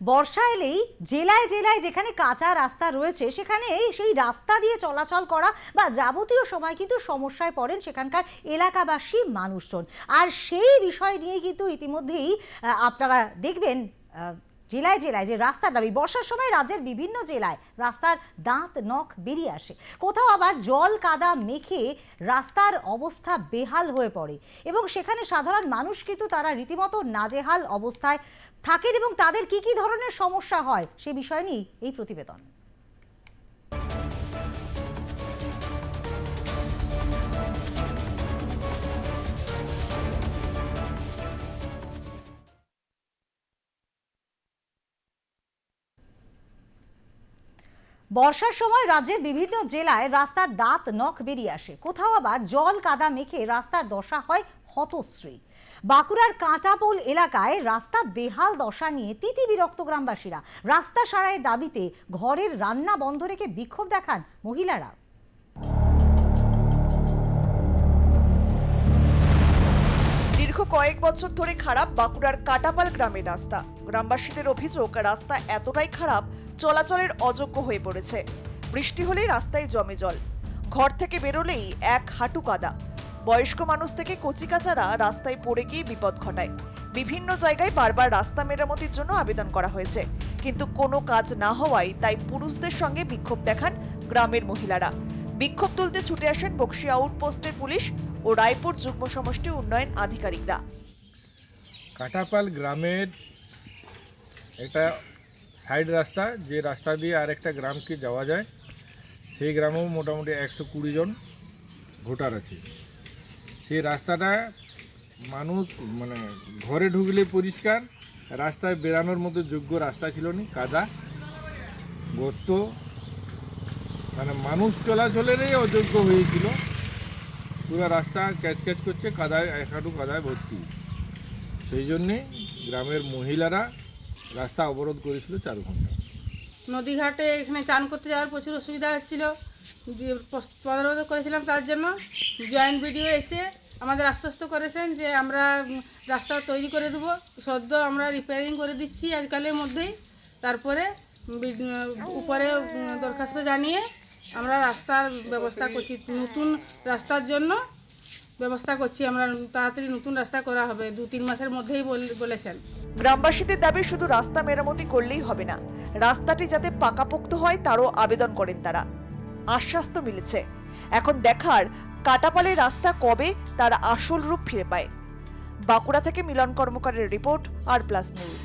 বর্ষা এলেই জেলায় জেলায় যেখানে কাঁচা রাস্তা রয়েছে সেখানে সেই রাস্তা দিয়ে চলাচল করা বা যাবতীয় সময় কিন্তু সমস্যায় পড়েন সেখানকার এলাকাবাসী মানুষজন। আর সেই বিষয় নিয়ে কিন্তু ইতিমধ্যেই আপনারা দেখবেন জেলায় জেলায় যে রাস্তার দাবি। বর্ষার সময় রাজ্যের বিভিন্ন জেলায় রাস্তার দাঁত নখ বেরিয়ে আসে, কোথাও আবার জল কাদা মেখে রাস্তার অবস্থা বেহাল হয়ে পড়ে এবং সেখানে সাধারণ মানুষ কিন্তু তারা রীতিমতো নাজেহাল অবস্থায় থাকেন এবং তাদের কি কি ধরনের সমস্যা হয় সে বিষয় নিয়ে এই প্রতিবেদন। বর্ষার সময় রাজ্যের বিভিন্ন জেলায় রাস্তার দাঁত নখ বেরিয়ে আসে, কোথাও আবার জল কাদা মেখে রাস্তার দশা হয় হতশ্রী। বাঁকুড়ার কাঁটাপোল এলাকায় রাস্তা বেহাল দশা নিয়ে তিতি বিরক্ত গ্রামবাসীরা। রাস্তা সারাইয়ের দাবিতে ঘরের রান্না বন্ধ রেখে বিক্ষোভ দেখান মহিলারা। দীর্ঘ কয়েক বছর ধরে খারাপ বাঁকুড়ার কাঁটাপাল গ্রামের রাস্তা। গ্রামবাসীদের অভিযোগ, রাস্তা এতটাই খারাপ চলাচলের অযোগ্য হয়ে পড়েছে। বৃষ্টি হলেই রাস্তায় জমে জল, ঘর থেকে বেরোলেই এক হাঁটু কাদা। বয়স্ক মানুষ থেকে কচিকাচারা রাস্তায় পড়ে গিয়ে বিপদ ঘটায়। বিভিন্ন জায়গায় বারবার রাস্তা মেরামতির জন্য আবেদন করা হয়েছে, কিন্তু কোনো কাজ না হওয়ায় তাই পুরুষদের সঙ্গে বিক্ষোভ দেখান গ্রামের মহিলারা। বিক্ষোভ তুলতে ছুটে আসেন বক্সি আউটপোস্টের পুলিশ ও রায়পুর যুগ্ম সমষ্টি উন্নয়ন আধিকারিকরা। কাঁটাপাল গ্রামের একটা সাইড রাস্তা, যে রাস্তা দিয়ে আরেকটা গ্রামকে যাওয়া যায়, সেই গ্রামেও মোটামুটি 120 জন ভোটার আছে। সেই রাস্তাটা মানুষ ঘরে ঢুকলে পরিষ্কার, রাস্তায় বেরানোর মতো যোগ্য রাস্তা ছিল না, কাদা গর্ত, মানুষ চলাচলেরই অযোগ্য হয়েছিল। পুরো রাস্তা ক্যাচ ক্যাচ করছে, কাদায় এক হাঁটু কাদায় ভর্তি। সেই জন্যে গ্রামের মহিলারা রাস্তা অবরোধ করেছিল 4 ঘন্টা। নদীঘাটে এখানে চান করতে যাওয়ার প্রচুর অসুবিধা হচ্ছিল, প্রতিরোধ করেছিলাম। তার জন্য জয়েন্ট ভিডিও এসে আমাদের আশ্বস্ত করেছেন যে আমরা রাস্তা তৈরি করে দেবো, সদ্য আমরা রিপেয়ারিং করে দিচ্ছি আজকালের মধ্যেই। তারপরে উপরে দরখাস্ত জানিয়ে আমরা রাস্তার ব্যবস্থা করছি, নতুন রাস্তার জন্য ব্যবস্থা করছি। আমরা তাড়াতাড়ি নতুন রাস্তা করা হবে, 2-3 মাসের মধ্যেই বলেছেন। গ্রামবাসীদের দাবি, শুধু রাস্তা মেরামতি করলেই হবে না, রাস্তাটি যাতে পাকাপোক্ত হয় তারও আবেদন করেন তারা। আশ্বাস তো মিলেছে, এখন দেখার কাঁটাপালের রাস্তা কবে তার আসল রূপ ফিরে পায়। বাঁকুড়া থেকে মিলন কর্মকারের রিপোর্ট, আর প্লাস নিউজ।